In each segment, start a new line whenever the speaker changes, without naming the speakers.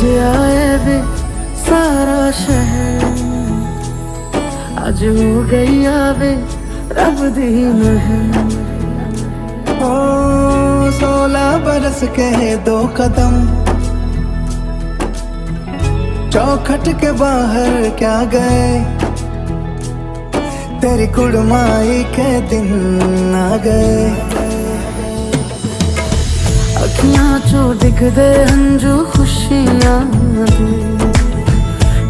आज आए वे सारा शहर, आज हो गई आवे रब दी महर।
ओ 16 बरस के 2 कदम चौखट के बाहर क्या गए, तेरी कुड़माई के दिन आ गए।
अखियां चो दिखदे हंजू खुशियां दे,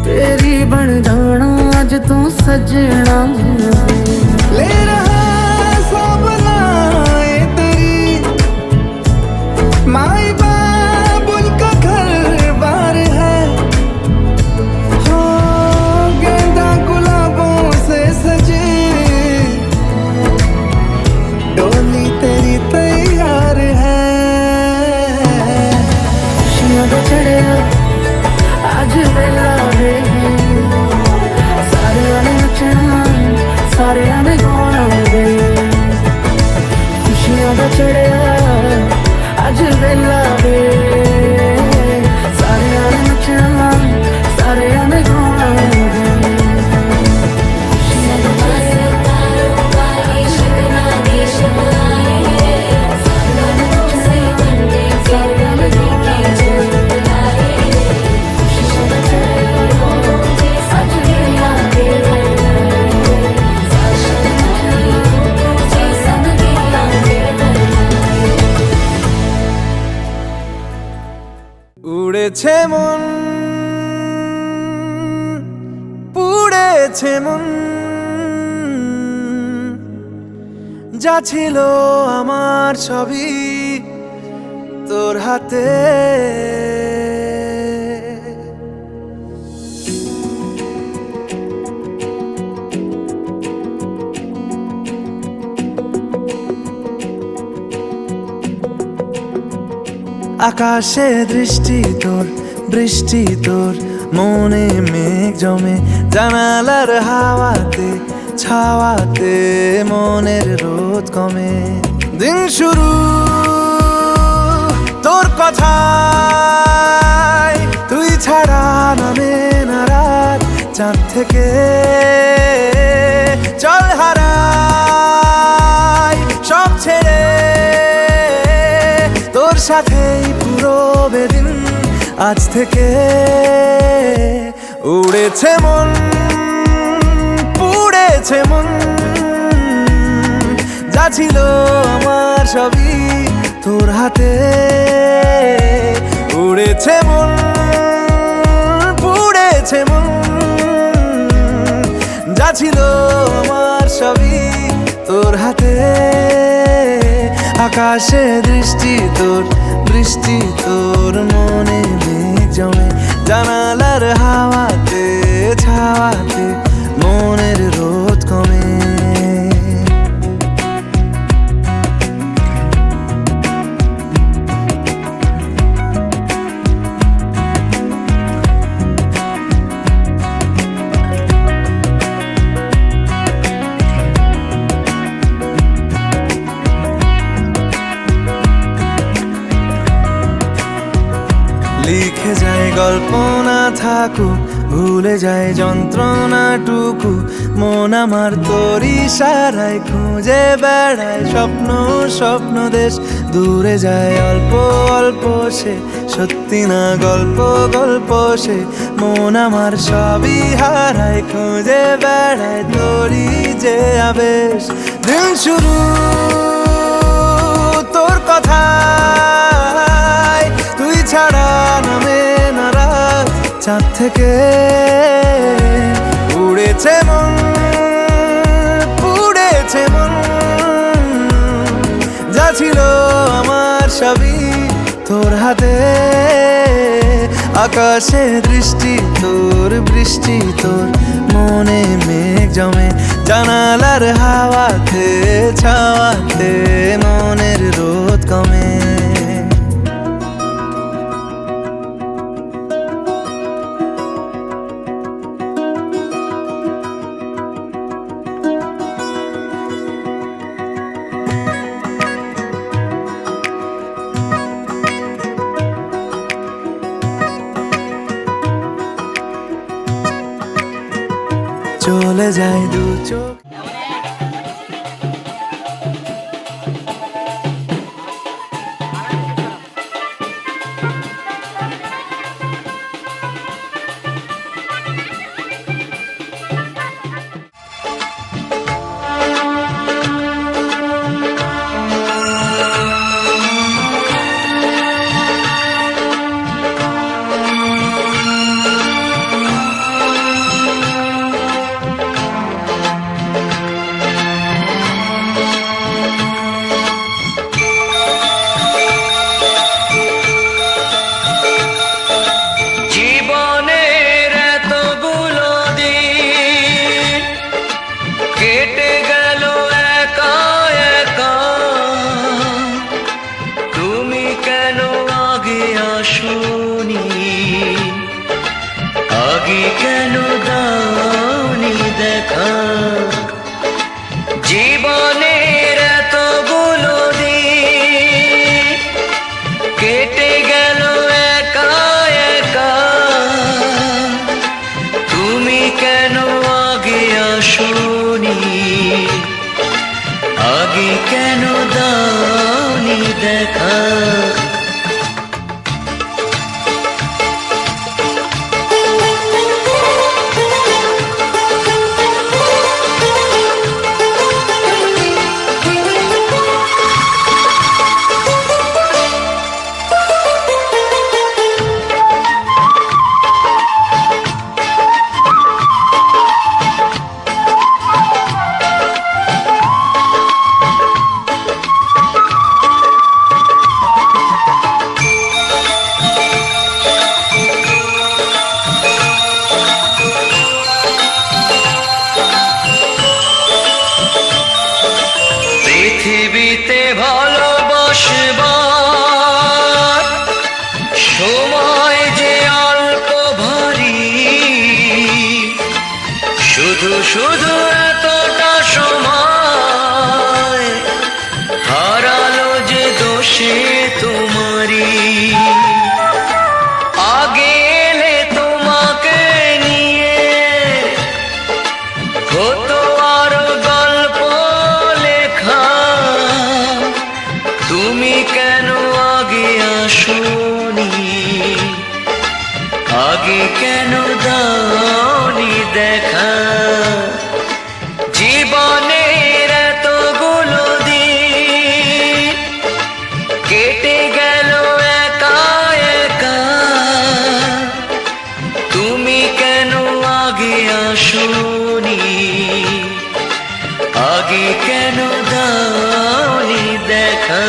तेरी बन जाना अज तू सजना
ले रहा सब नाए तेरी माई बाबुल का घर बार है। हो गेंदा गुलाबों से सजे डोली तेरी तैयार है।
खुशियां दा चढ़िया अज वेला वे, सारे ने नचना सारे ने गाना वे। खुशियां दा चढ़िया अज वेला वे, सारे ने नचना सारे ने गाना वे।
উড়েছে মন পুড়েছে মন, যা ছিল আমার সবই তোর হাতে। আকাশে দৃষ্টি তোর বৃষ্টি তোর, মনে মেঘ জমে জানালার হাওয়াতে ছাওয়াতে মনের রোদ কমে। দিন শুরু তোর কথায়, তুই ছাড়া নামে না রাত চাঁদ থেকে। চল হারাই সব ছেড়ে তোর সাথেই পুরো বেদিন আজ থেকে। উড়েছে মন পুড়েছে মন, যা ছিল আমার সবই তোর হাতে। উড়েছে মন পুড়েছে মন, যা ছিল আমার সবই তোর হাতে। আকাশে দৃষ্টি তোর বৃষ্টি তোর, মনে মেঘ জমে জানালার হাওয়াতে ছাওয়াতে মনের রোদ কমে। লিখে যায় গল্প না থাকুক, ভুলে যায় যন্ত্রণাটুকু। মন আমার তোর ইশারায় খুঁজে বেড়ায় স্বপ্ন স্বপ্ন দেশ। দূরে যায় অল্প অল্প সে, সত্যি না গল্প গল্প সে। মন আমার সবই হারায় খুঁজে বেড়ায় তোরই যে আবেশ। দিন শুরু তোর কথায়, তুই ছাড়া নামে না রাত চাঁদ থেকে। উড়েছে মন পুড়েছে মন, যা ছিল আমার সবই তোর হাতে। আকাশে দৃষ্টি তোর বৃষ্টি তোর, মনে মেঘ জমে জানালার হাওয়াতে ছাওয়াতে মনের রোদ কমে। চলে যায় দু চোখ।
কেটে গেল একা একা, তুমি কেন আগে আসোনি, আগে কেন দাওনি দেখা। জীবনের এতগুলো দিন কেটে গেল একা একা, তুমি কেন আগে আসোনি, আগে কেন দাওনি দেখা। পৃথিবীতে ভালোবাসবার সময় যে অল্প ভারী, শুধু শুধু এতটা সময় হারালো যে দোষে তোমারই। আগে এলে তোমাকে নিয়ে হতো আরো গল্প লেখা, তুমি কেন আগে আসোনি, আগে কেন দাওনি দেখা। জীবনের এতগুলো দিন কেটে গেল একা একা, তুমি কেন আগে আসোনি, আগে কেন দাওনি দেখা।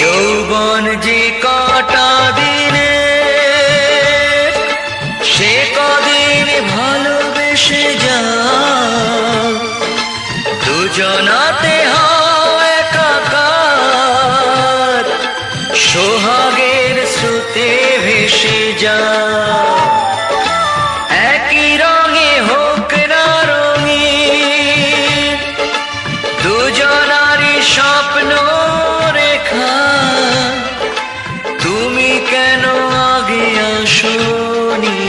যৌবন যে কটা দিনে, সে কদিন ভালোবেসে যা, দুজনাতে হয় একাকার, সোহাগের স্রোতে ভেসে যা। একই রঙে হোক না রঙিন, দুজনারই স্বপ্ন রেখা, তুমি কেন আগে আসোনি,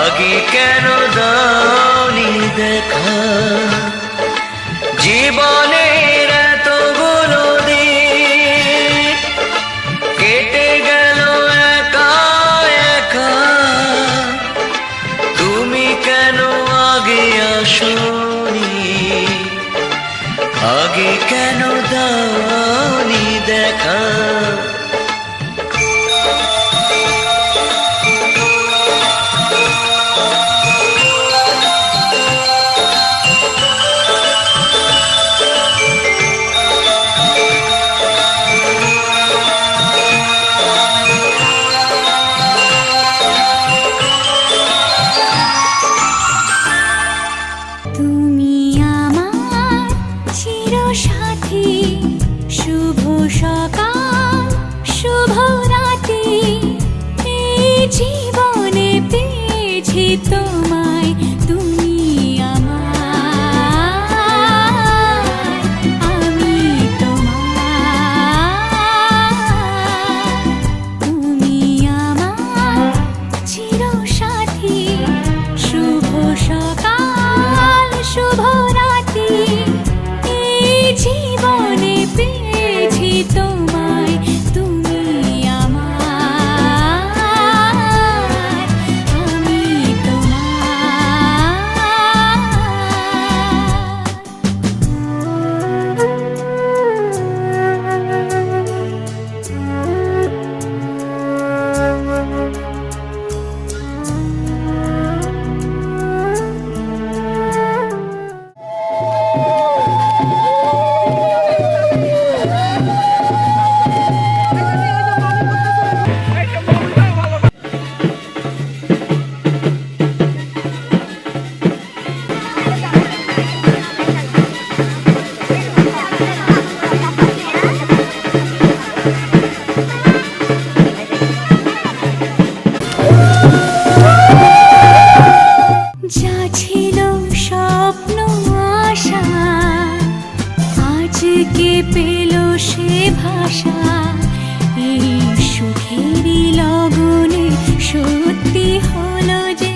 আগে কেন দাওনি দেখা। জীবনের এতগুলো দিন কেটে গেল একা একা, তুমি কেন আগে আসোনি, আগে কেন দাওনি দেখা।
তুমি আমার চিরসাথী, শুভ সকাল শুভ রাতি, এই জীবনে পেয়েছি তোমায়, তুমি আমার, আমি তোমার। তুমি আমার চিরসাথী, শুভ সকাল শুভ রাতি, এই জীবনে পেয়েছি তোমায়, তুমি আমার, আমি যা ছিল স্বপ্ন আশা, আজকে পেল সে ভাষা, এই সুখেরই লগনে সত্যি হলো যে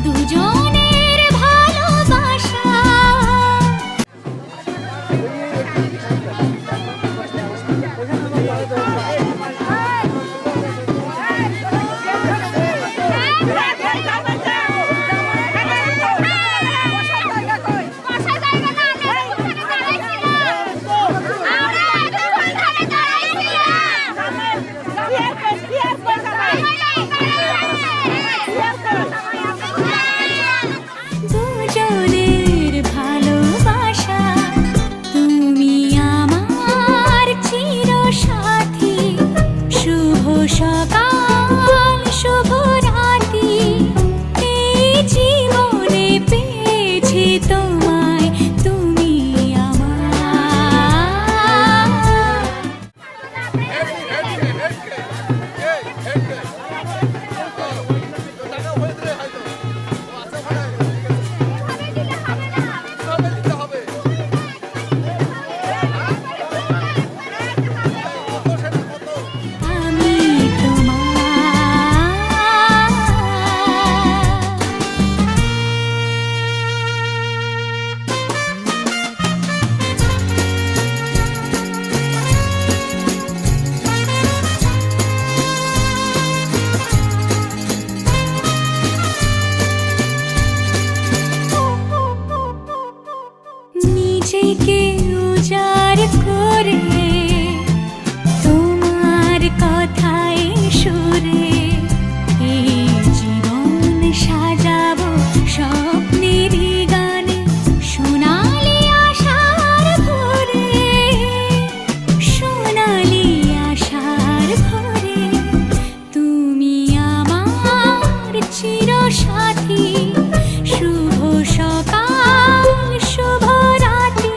দুজনের ভালোবাসা। দুজনের ভালোবাসা, তুমি আমার চিরসাথী, শুভ সকাল শুভ রাতি, এই জীবনে পেয়েছি তোমায়, তুমি আমার। আমি নিজেকে উজাড় করে তোমার কথায় সুরে, এই জীবন সাজাবো স্বপ্নেরই গানে, সোনালি আশার ভোরে, সোনালি আশার ভোরে, তুমি আমার চিরসাথী, শুভ সকাল শুভ রাতি,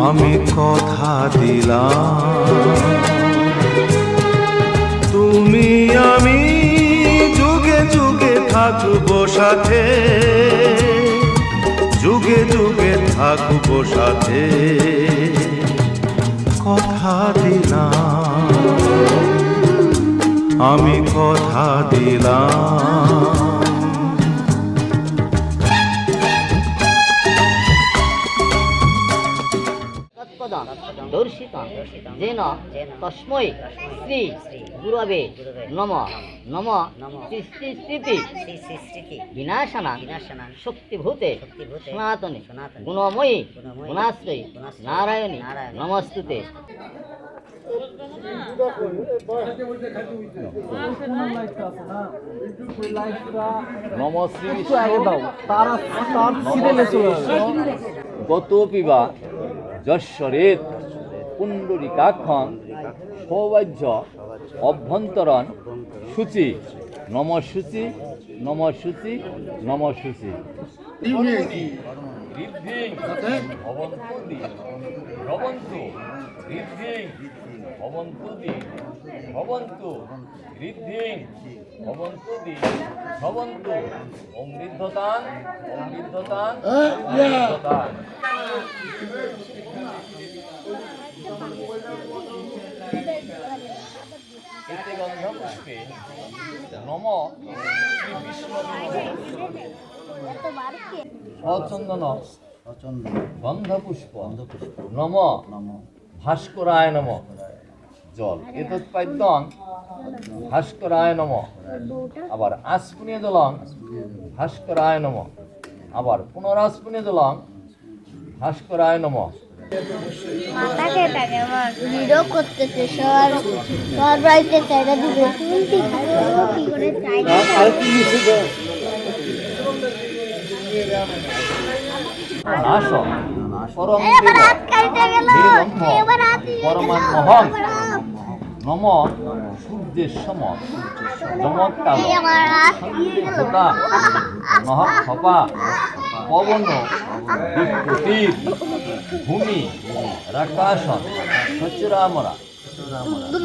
আমি কথা দিলাম তুমি আমি যুগে যুগে থাকবো সাথে, যুগে যুগে থাকবো সাথে, কথা দিলাম আমি কথা দিলাম।
দর্শিতাম যেন তস্मै শ্রী গুরবে নমঃ। নমঃ সৃষ্টি স্মৃতি বিনাশনা শক্তিভূতে সনাতনে গুণময়ী গুণাশ্রয়ী নারায়ণী নমস্তুতে।
গতপিবা যশ্বরেত পুণ্ডরিকাক্ষং সৌবাহ্য অভ্যন্তরণ সূচি নম সূচি নম সূচি নম সূচি। ভবন্তু ঋদ্ধিং ভবন্তু দি ভবন্তু ঋদ্ধিং ভবন্তু দি ভবন্তু। ওম ঋদ্ধতান ওম ঋদ্ধতান ঋদ্ধতান। এতে গন্ধপুষ্পে নম শ্রী বিষ্ণু সচন্দন গন্ধপুষ্প নম ভাস্করায় নম। জল এতৎপাদ্যং ভাস্করায় নম। আবার আস্পুনীয় জলং ভাস্করায় নম। আবার পুনরাস্পুনীয় জলং ভাস্করায় নম।
মাথা খেয়ে থাকে আমার ভিডিও করতেছে সবার বাড়িতে চাইনা দিবে তুমি কি করে চাইনা
নাশ পরম
এবার হাত কাটতে গেল এবার হাত
পরমান্মহং নম সূর্যের সম যমকাল
আমার হাত
সন্দেহতা নহ খপা পবন বিপ্রতীপ ভূমি রাকাশন সচরামরা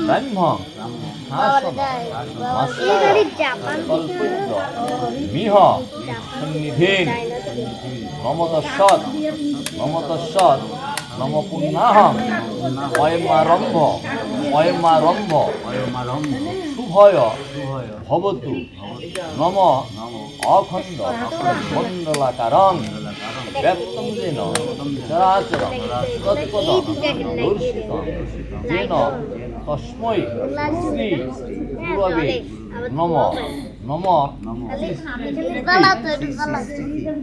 ব্রহ্ম হাসন কল্পজ্য মিহ সন্নিধেন নমতঃসৎ নমতঃসৎ নম পুণ্যাহং অয়মারম্ভ অয়মারম্ভ শুভয় ভবতু নম অখণ্ড মণ্ডলাকারং ব্যক্তং যেন চরাচরং তৎপদং দর্শিতং যেন তস্मै শ্রী গুরবে নমঃ। নম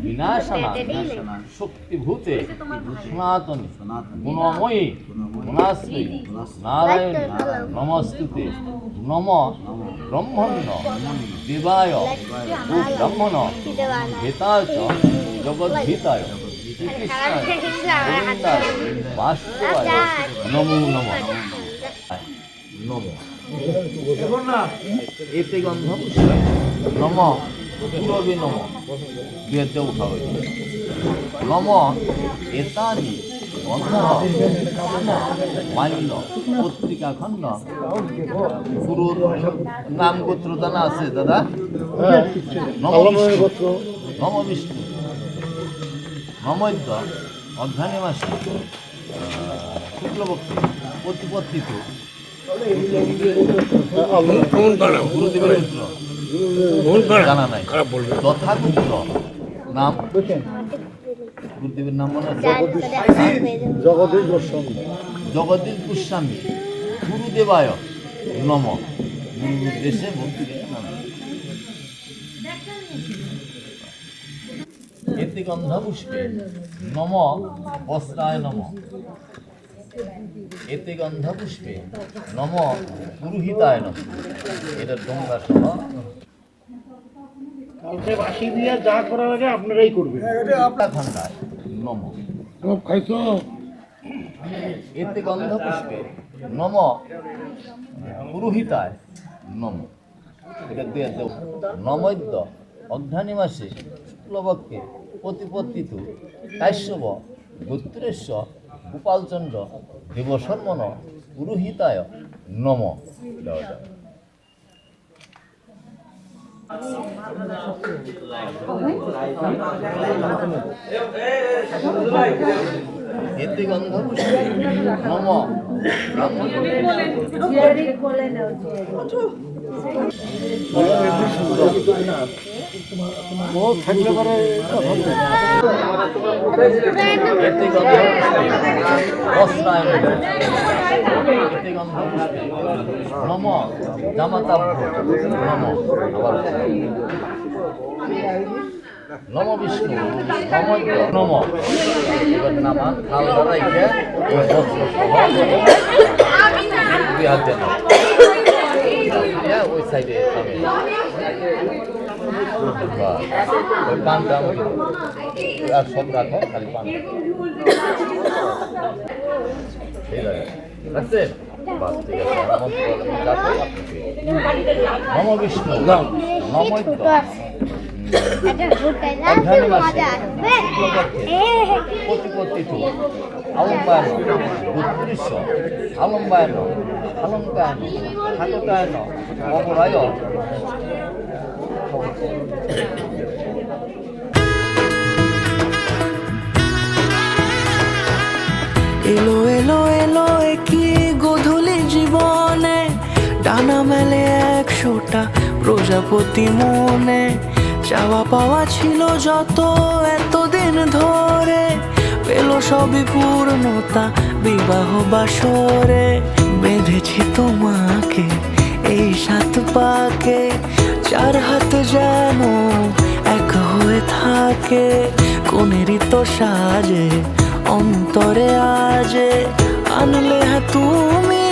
বিনাশনা শক্তিভূতে সনাতনী গুণময়ী গুণাশ্রয়ী নারায়ণী নমস্তুতে। নম ব্রহ্মণ্য দেবায় ও ব্রহ্মণ হেতায় চ জগদ্ধিতায় শ্রীকৃষ্ণায় গোবিন্দায় বাসুদেবায় নমো নমঃ। নমঃ এতে গন্ধপুষ্পে নম গুরবে নম। দুয়েতে উঠা হয়েছে নম এতানি গন্ধ মাল্য পত্রিকা খণ্ড গুরু নাম গোত্র জানা আছে দাদা? নম বিষ্ণু নম বিষ্ণু নমৈদ্য অঘ্রাণী মাসে শুক্লপক্ষে প্রতিপত্তিত গুরুদেবের পুত্র জানা নাই যথাপুত্র নাম গুরুদেবের নাম মনে আছে জগদীশ গোস্বামী গুরুদেবায় নম। গুরুর দেশে ভক্তি নাম এতে গন্ধপুষ্পে নম বস্ত্রায় নম। এতে গন্ধপুষ্পে নম পুরোহিতায় নম। এটা তোমরা সহ
বাসি দিয়ে যা করার আগে আপনারাই করবেন।
খণ্ডায় নম। এতে গন্ধপুষ্পে নম পুরোহিতায় নম। এটা দিয়ে দেব নমৈদ্য অঘ্রাণী মাসে শুক্লপক্ষে প্রতিপত্তিত কাশ্যপ গোত্রেশ্ব গোপালচন্দ্র দেবশর্মণ পুরোহিতায় নম দেওয়া যায়। এতে গন্ধ নম নম জামাতাভ নম আবার নম বিষ্ণু নম এবার নামা খাল দাঁড়াইকে ওই বস্ত্র ওই সাইডে ওই পানটা আর সব রাখো খালি পান রাখছেন বাস ঠিক আছে নম বিষ্ণু নমৈত্য প্রতিপত্তিত আলম্বায়ন উৎকৃষ্ট আলম্বায়ন আলঙ্কায়ন ঠাকুরায়ন অপরায়
এলো এলো এলো কি গোধূলি জীবনে, ডানা মেলে 100টা প্রজাপতি মনে। চাওয়া পাওয়া ছিল যত এতদিন ধরে, পেল সবই পূর্ণতা বিবাহ বাসরে। বেঁধেছি তোমাকে এই 7 পাকে, 4 হাত যেন এক হয়ে থাকে। কোনেরই তো সাজে অন্তরে আজে, আনলে হ্যাঁ তুমি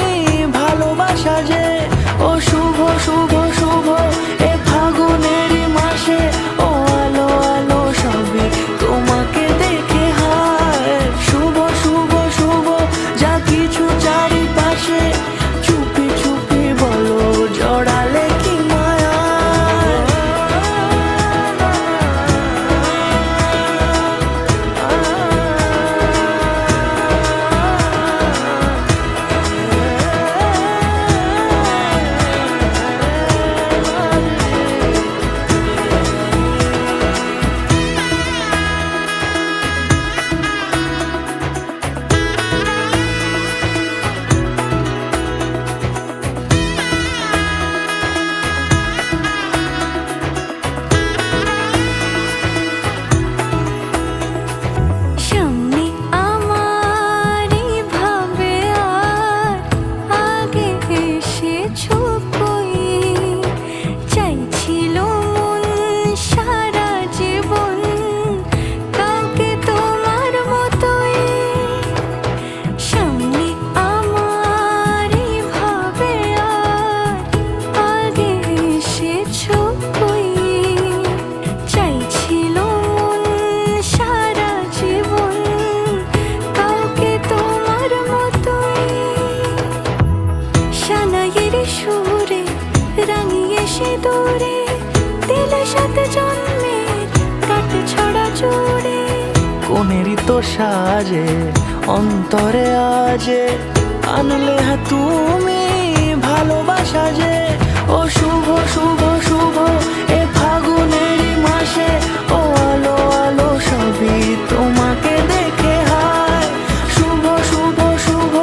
ভালোবাসা যে। ও শুভ শুভ শুভ এ ফাগুনেরই মাসে, ও আলো আলো সবই তোমাকে দেখে হায়। শুভ শুভ শুভ যা কিছু চারিপাশে, চুপি চুপি বলো জড়ালে কি মায়া। কোনেরই তো সাজে অন্তরে আজে, আনলে হ্যাঁ তুমি ভালোবাসা যে। ও শুভ শুভ শুভ এ ফাগুনেরই মাসে, ও আলো আলো সবই তোমাকে দেখে হায়। শুভ শুভ শুভ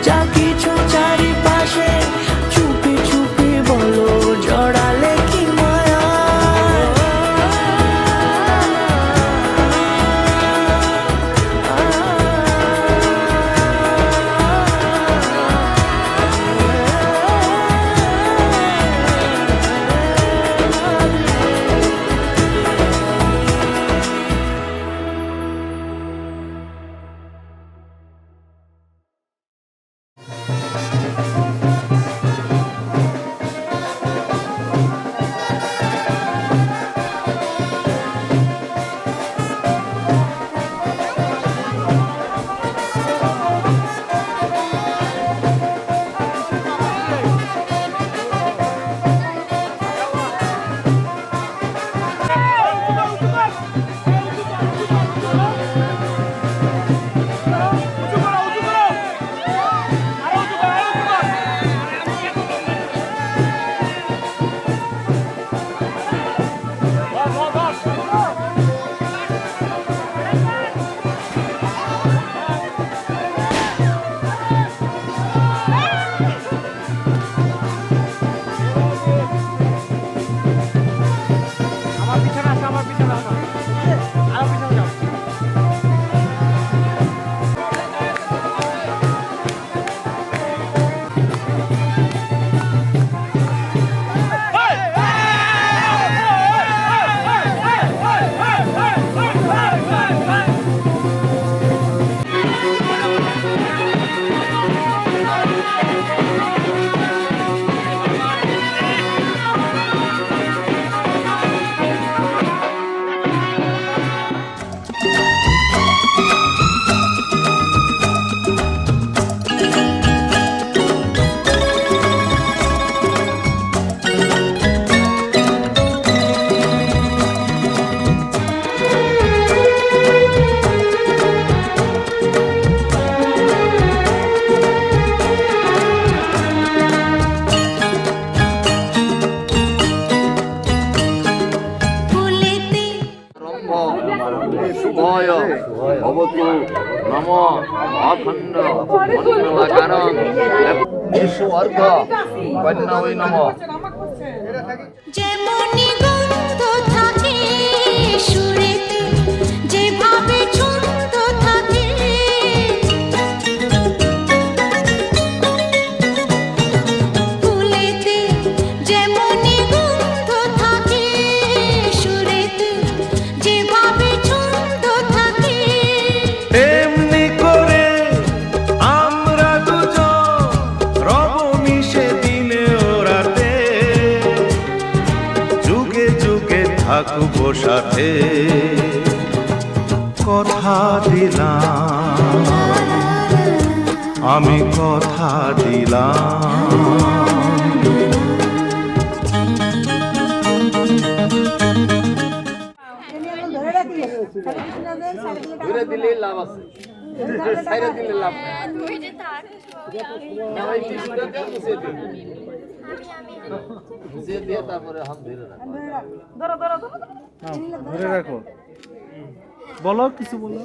যা কিছু চারিপাশে, চুপি চুপি বলো জড়ালে কি মায়া।
শুভয় ভবতু নম অখণ্ড মণ্ডলাকারং বিশ্ববর্গ কন্যা ওই নম।
যেমনি গন্ধ থাকে সুরেতে, যেভাবে ছন্দ থাকে, ফুলেতে যেমনি গন্ধ থাকে সুরেতে, যেভাবে ছন্দ থাকে,
এমনি করে আমরা দুজন রব মিশে দিনে ও রাতে, যুগে যুগে থাকবো সাথে। কথা দিলাম, আমি কথা দিলাম।
ঘুরে দিলে লাভ আছে, সাইরে দিলে লাভ নাই। না ভাই, টিস্যুটা দিয়ে মুছিয়ে দিন। মুছিয়ে দিয়ে তারপরে হাত ধরে রাখো।
ধরে রাখো, বলো কিছু বলো।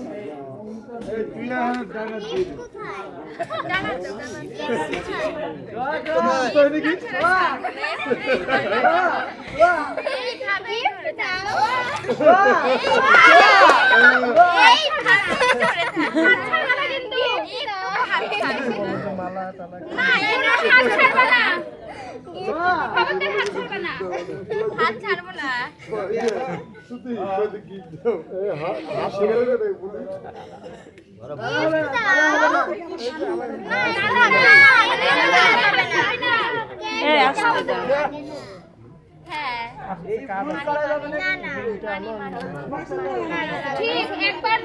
হাত ছাড়বো না। ঠিক একবার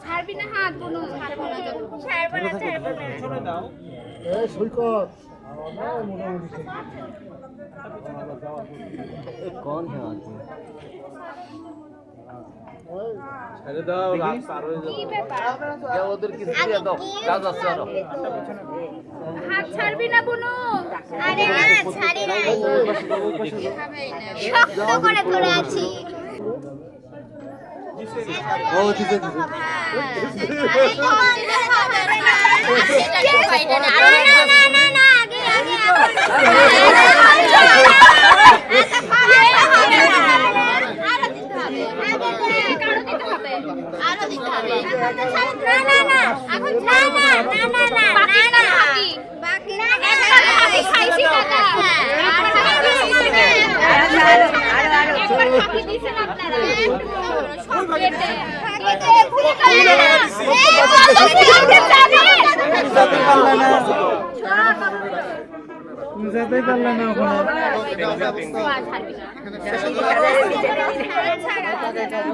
ছাড়বি না হাত, কোনো ছাড়বো না, ছাড়বো না, ছাড়বো না।
कौन है आदमी? अरे दाओ रात पार हो जाए। क्या उधर किसी दिया दो कागज से आरो।
হাত ছাড়বি না বুনু। আরে না, ছাড়ি নাই। শক্ত করে ধরে আছি।
ও দিতে দিতে।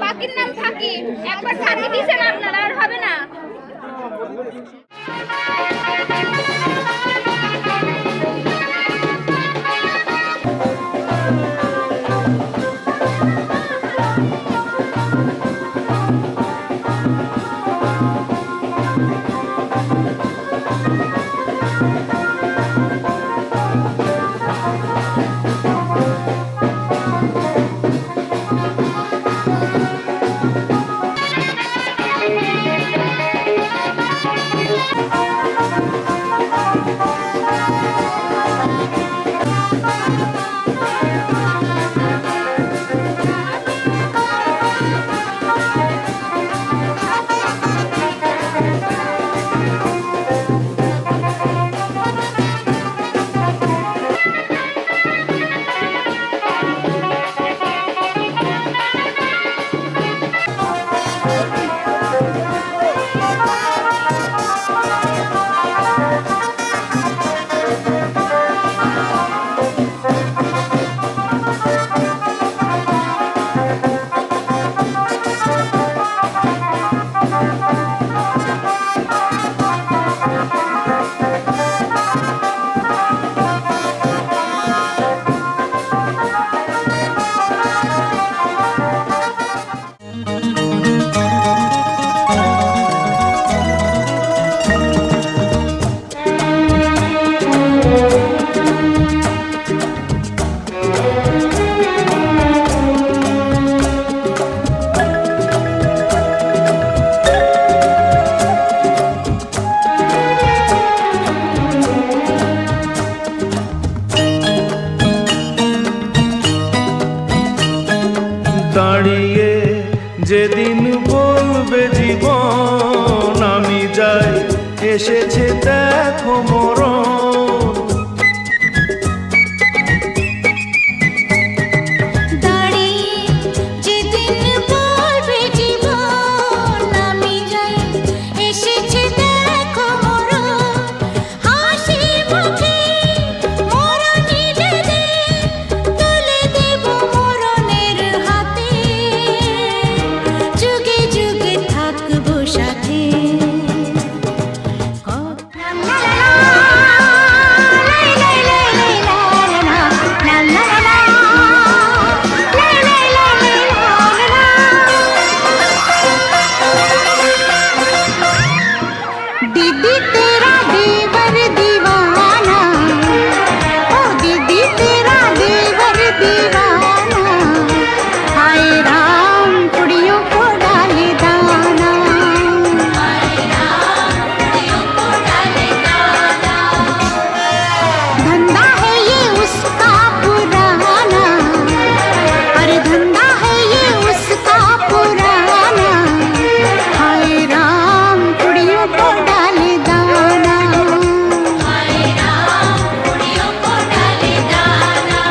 বাকির নাম থাকি, একবার থাকি দিছেন আপনারা, আর হবে না।
এসেছে দেখো মরণ।
দাঁড়িয়ে যেদিন বলবে জীবন আমি যাই, এসেছে দেখো মরণ। হাসি মুখে মরণের দিন তুলে দেব মরণের হাতে, যুগে যুগে থাকবো সাথে। दीदी तेरा देवर दीवाना, ओ दीदी तेरा देवर दीवाना, हाय राम कुड़ियों को डाले दाना, हाय राम कुड़ियों को डाले दाना। धंधा है ये उसका पुराना, अरे धंधा है ये उसका पुराना, हाय राम कुड़ियों को डाले दाना, हाय राम कुड़ियों को डाले दाना।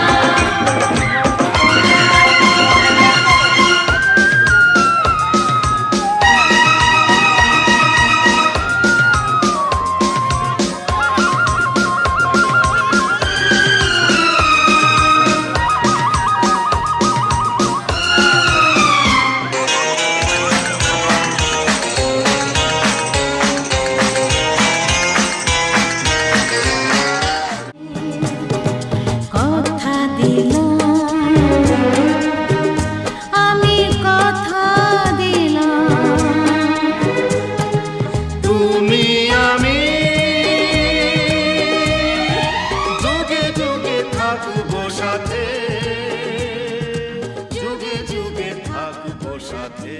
কথা দিলাম আমি, কথা দিলাম
তুমি আমি যুগে যুগে থাকবো সাথে, যুগে যুগে থাকবো সাথে।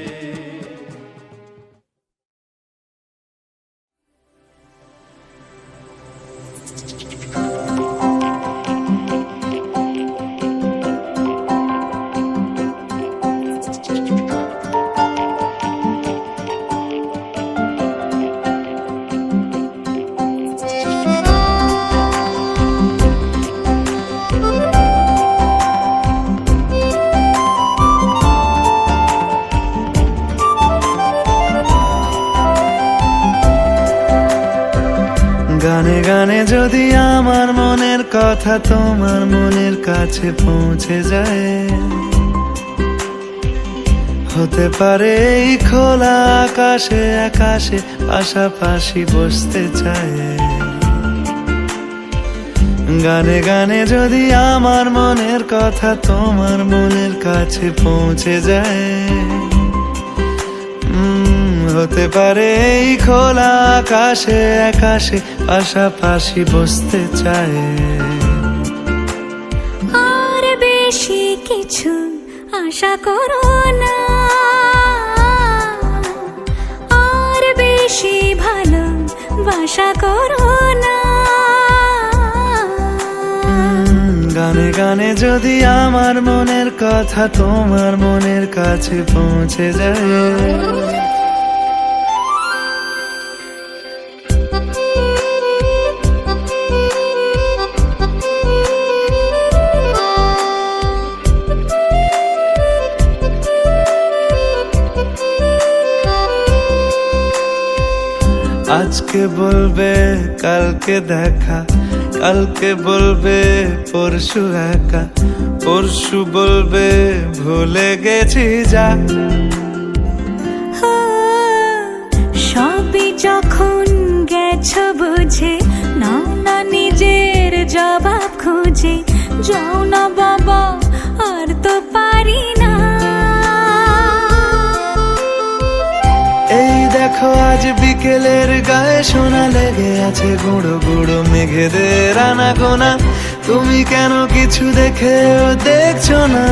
গানে গানে যদি আমার মনের কথা তোমার মনের কাছে পৌঁছে যায়, হতে পারে এই খোলা আকাশে আকাশে পাশাপাশি বসতে চায়। গানে গানে যদি আমার মনের কথা তোমার মনের কাছে পৌঁছে যায়, হতে পারে এই খোলা আকাশে আকাশে পাশাপাশি বসতে চায়।
আর বেশি কিছু আশা করো না, আর বেশি ভালোবাসা করো না।
গানে গানে যদি আমার মনের কথা তোমার মনের কাছে পৌঁছে যায়, আজকে বলবে কালকে দেখা, কালকে বলবে পরশু একা, পরশু বলবে ভুলে গেছি যা।
সবই যখন গেছো বুঝে, না না নিজের জবাব খুঁজে, যাও না বাবা আর তো পারি না।
এই দেখো আজ বিকেলের গায়ে সোনা লেগে আছে গুঁড়ো গুঁড়ো মেঘেদের আনাগোনা, তুমি কেন কিছু দেখেও দেখছো না?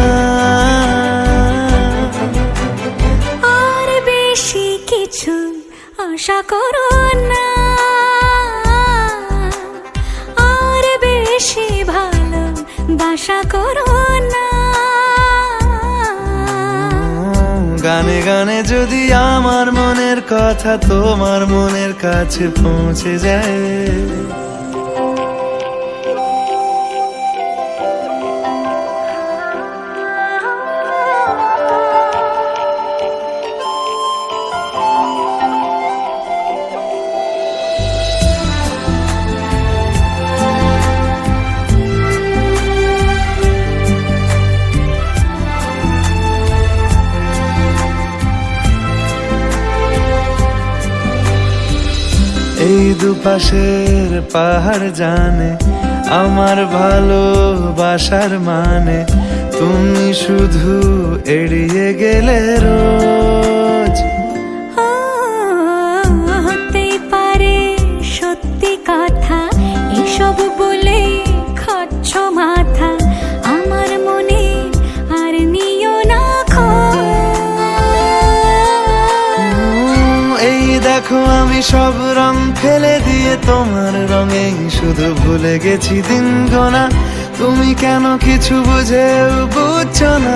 আর বেশি কিছু আশা করো না, আর বেশি ভালোবাসা করো না।
গানে গানে যদি আমার মনের কথা তোমার মনের কাছে পৌঁছে যায়। এই দুপাশের পাহাড় জানে আমার ভালোবাসার মানে, তুমি শুধু এড়িয়ে গেলে রোজ।
হতেই পারে সত্যি কথা, এসব বলে খাচ্ছ মাথা, আমার মনে আর নিও না
এই দেখো আমি সব রং ফেলে দিয়ে তোমার রঙে শুধু ভুলে গেছি দিন গোনা, তুমি কেন কিছু বুঝেও বুঝছো না।